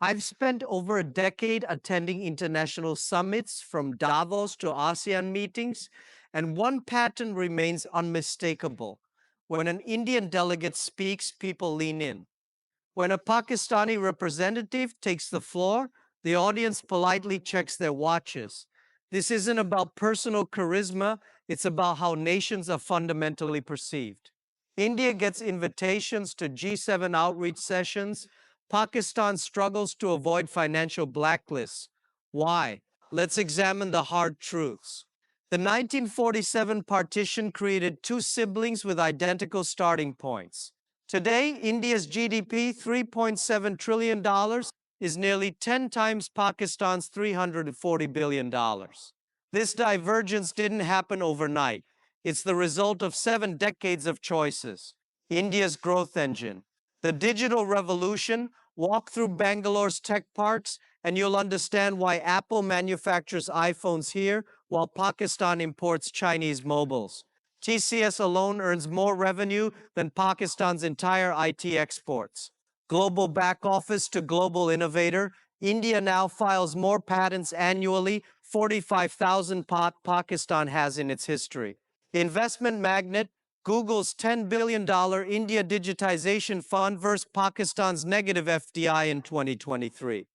I've spent over a decade attending international summits from Davos to ASEAN meetings, and one pattern remains unmistakable. When an Indian delegate speaks, people lean in. When a Pakistani representative takes the floor, the audience politely checks their watches. This isn't about personal charisma, it's about how nations are fundamentally perceived. India gets invitations to G7 outreach sessions. Pakistan struggles to avoid financial blacklists. Why? Let's examine the hard truths. The 1947 partition created two siblings with identical starting points. Today, India's GDP, $3.7 trillion, is nearly 10 times Pakistan's $340 billion. This divergence didn't happen overnight. It's the result of 7 decades of choices. India's growth engine, the digital revolution. Walk through Bangalore's tech parks, and you'll understand why Apple manufactures iPhones here while Pakistan imports Chinese mobiles. TCS alone earns more revenue than Pakistan's entire IT exports. Global back office to global innovator, India now files more patents annually, 45,000 Pakistan has in its history. Investment magnet, Google's $10 billion India Digitization Fund versus Pakistan's negative FDI in 2023.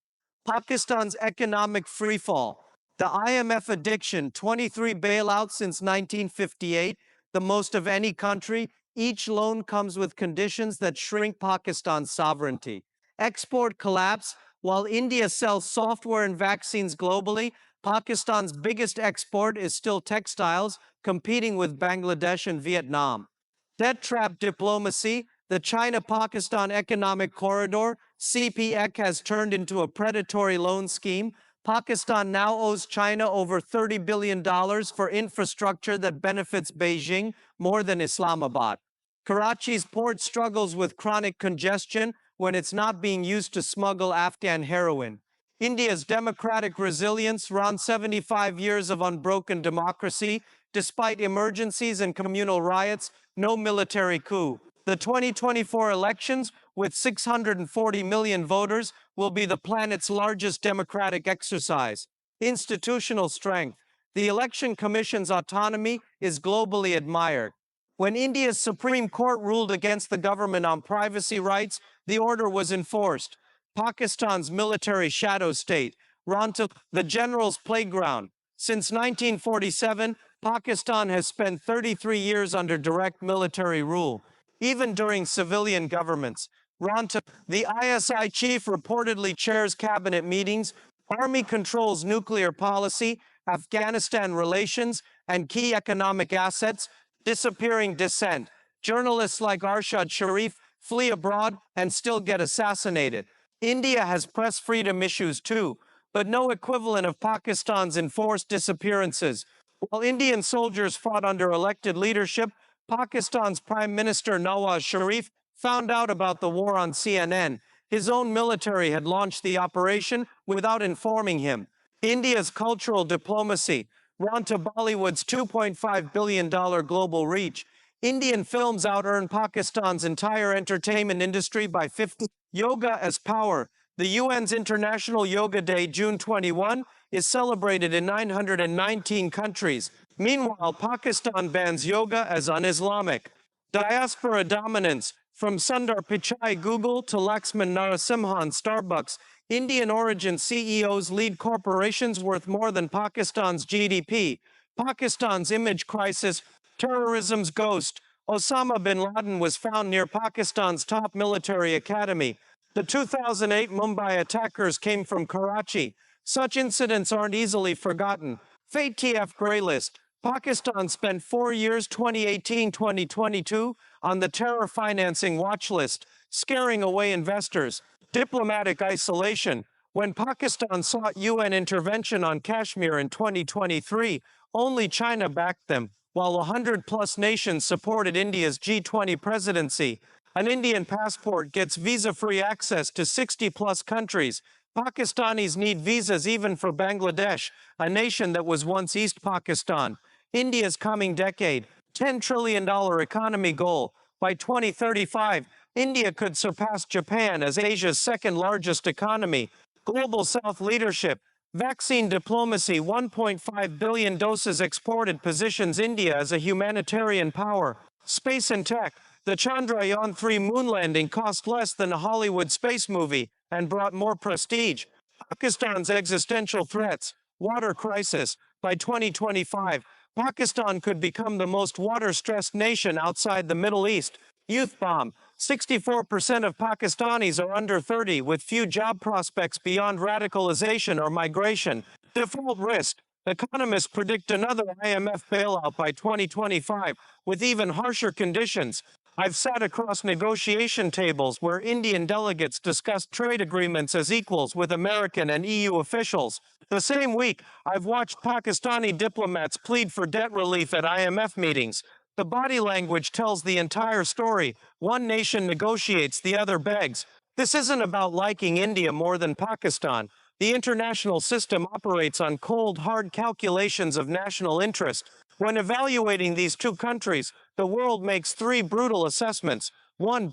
Pakistan's economic freefall, the IMF addiction, 23 bailouts since 1958, the most of any country. Each loan comes with conditions that shrink Pakistan's sovereignty. Export collapse, while India sells software and vaccines globally, Pakistan's biggest export is still textiles, competing with Bangladesh and Vietnam. Debt trap diplomacy, the China-Pakistan Economic Corridor, CPEC, has turned into a predatory loan scheme. Pakistan now owes China over $30 billion for infrastructure that benefits Beijing more than Islamabad. Karachi's port struggles with chronic congestion when it's not being used to smuggle Afghan heroin. India's democratic resilience, around 75 years of unbroken democracy, despite emergencies and communal riots, no military coup. The 2024 elections, with 640 million voters, will be the planet's largest democratic exercise. Institutional strength. The Election Commission's autonomy is globally admired. When India's Supreme Court ruled against the government on privacy rights, the order was enforced. Pakistan's military shadow state, Ranta, the general's playground. Since 1947, Pakistan has spent 33 years under direct military rule. Even during civilian governments, Ranta, the ISI chief, reportedly chairs cabinet meetings. Army controls nuclear policy, Afghanistan relations, and key economic assets. Disappearing dissent. Journalists like Arshad Sharif flee abroad and still get assassinated. India has press freedom issues too, but no equivalent of Pakistan's enforced disappearances. While Indian soldiers fought under elected leadership, Pakistan's Prime Minister Nawaz Sharif found out about the war on CNN. His own military had launched the operation without informing him. India's cultural diplomacy, run to Bollywood's $2.5 billion global reach. Indian films out-earn Pakistan's entire entertainment industry by 50. Yoga as power. The UN's International Yoga Day, June 21, is celebrated in 919 countries. Meanwhile, Pakistan bans yoga as un-Islamic. Diaspora dominance. From Sundar Pichai Google to Laxman Narasimhan Starbucks, Indian origin CEOs lead corporations worth more than Pakistan's GDP. Pakistan's image crisis, terrorism's ghost. Osama bin Laden was found near Pakistan's top military academy. The 2008 Mumbai attackers came from Karachi. Such incidents aren't easily forgotten. FATF Grey List. Pakistan spent 4 years, 2018-2022, on the terror financing watch list, scaring away investors. Diplomatic isolation. When Pakistan sought UN intervention on Kashmir in 2023, only China backed them, while 100-plus nations supported India's G20 presidency. An Indian passport gets visa-free access to 60-plus countries. Pakistanis need visas even for Bangladesh, a nation that was once East Pakistan. India's coming decade, $10 trillion economy goal. By 2035, India could surpass Japan as Asia's second largest economy. Global South leadership. Vaccine diplomacy. 1.5 billion doses exported positions India as a humanitarian power. Space and tech. The Chandrayaan-3 moon landing cost less than a Hollywood space movie and brought more prestige. Pakistan's existential threats. Water crisis. By 2025, Pakistan could become the most water-stressed nation outside the Middle East. Youth bomb. 64% of Pakistanis are under 30 with few job prospects beyond radicalization or migration. Default risk. Economists predict another IMF bailout by 2025 with even harsher conditions. I've sat across negotiation tables where Indian delegates discussed trade agreements as equals with American and EU officials. The same week, I've watched Pakistani diplomats plead for debt relief at IMF meetings. The body language tells the entire story. One nation negotiates, the other begs. This isn't about liking India more than Pakistan. The international system operates on cold, hard calculations of national interest. When evaluating these two countries, the world makes three brutal assessments. 1.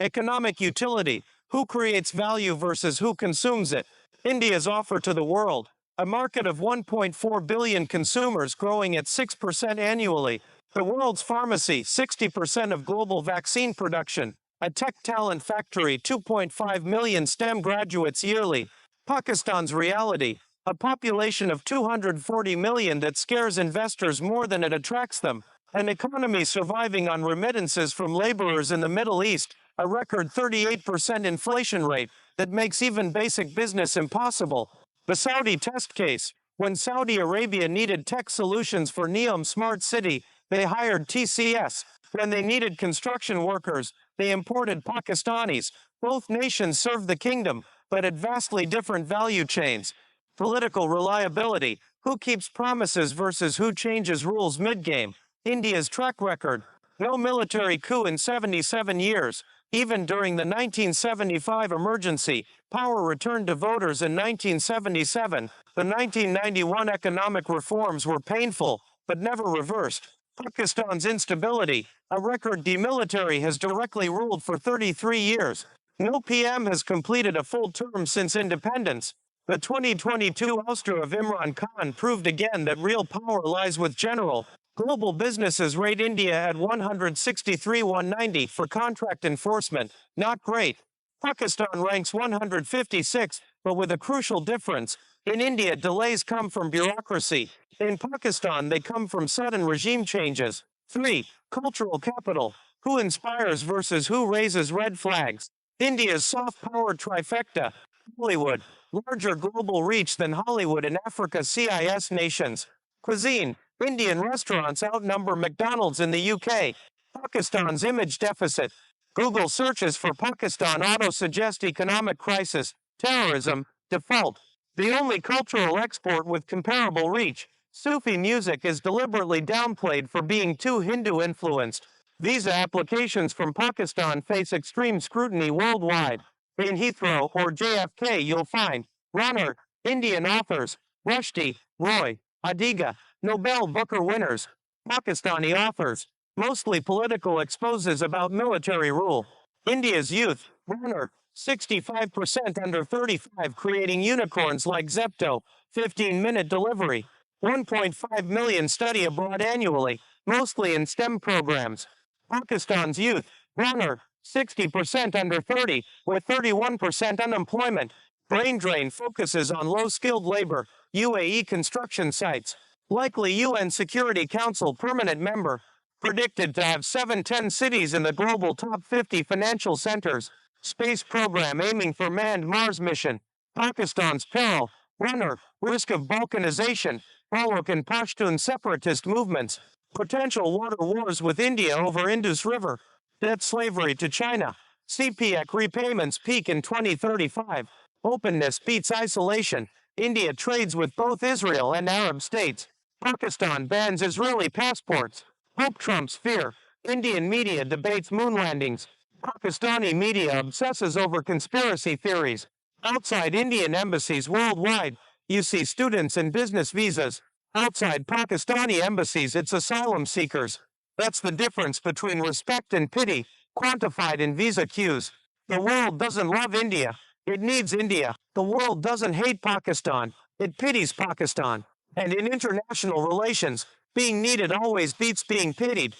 Economic utility. Who creates value versus who consumes it? India's offer to the world. A market of 1.4 billion consumers growing at 6% annually. The world's pharmacy, 60% of global vaccine production. A tech talent factory, 2.5 million STEM graduates yearly. Pakistan's reality, a population of 240 million that scares investors more than it attracts them. An economy surviving on remittances from laborers in the Middle East, a record 38% inflation rate that makes even basic business impossible. The Saudi test case. When Saudi Arabia needed tech solutions for Neom Smart City, they hired TCS. When they needed construction workers, they imported Pakistanis. Both nations serve the kingdom, but at vastly different value chains. Political reliability. Who keeps promises versus who changes rules mid-game? India's track record. No military coup in 77 years. Even during the 1975 emergency, power returned to voters in 1977. The 1991 economic reforms were painful, but never reversed. Pakistan's instability. A record demilitary has directly ruled for 33 years. No PM has completed a full term since independence. The 2022 ouster of Imran Khan proved again that real power lies with general. Global businesses rate India at 163-190 for contract enforcement. Not great. Pakistan ranks 156, but with a crucial difference. In India, delays come from bureaucracy. In Pakistan, they come from sudden regime changes. 3. Cultural capital. Who inspires versus who raises red flags? India's soft power trifecta. Hollywood. Larger global reach than Hollywood and Africa CIS nations. Cuisine. Indian restaurants outnumber McDonald's in the UK. Pakistan's image deficit. Google searches for Pakistan auto-suggest economic crisis, terrorism, default. The only cultural export with comparable reach. Sufi music is deliberately downplayed for being too Hindu-influenced. Visa applications from Pakistan face extreme scrutiny worldwide. In Heathrow or JFK, you'll find runner, Indian authors, Rushdie, Roy, Adiga, Nobel Booker winners, Pakistani authors, mostly political exposes about military rule. India's youth, runner, 65% under 35 creating unicorns like Zepto, 15-minute delivery. 1.5 million study abroad annually, mostly in STEM programs. Pakistan's youth, runner, 60% under 30, with 31% unemployment. Brain drain focuses on low-skilled labor, UAE construction sites. Likely UN Security Council permanent member. Predicted to have 710 cities in the global top 50 financial centers. Space program aiming for manned Mars mission. Pakistan's peril. Runner. Risk of balkanization. Baloch and Pashtun separatist movements. Potential water wars with India over Indus River. Debt slavery to China. CPEC repayments peak in 2035. Openness beats isolation. India trades with both Israel and Arab states. Pakistan bans Israeli passports. Hope trumps fear. Indian media debates moon landings. Pakistani media obsesses over conspiracy theories. Outside Indian embassies worldwide, you see students and business visas. Outside Pakistani embassies, it's asylum seekers. That's the difference between respect and pity. quantified in visa queues. The world doesn't love India. It needs India. The world doesn't hate Pakistan. It pities Pakistan. And in international relations, being needed always beats being pitied.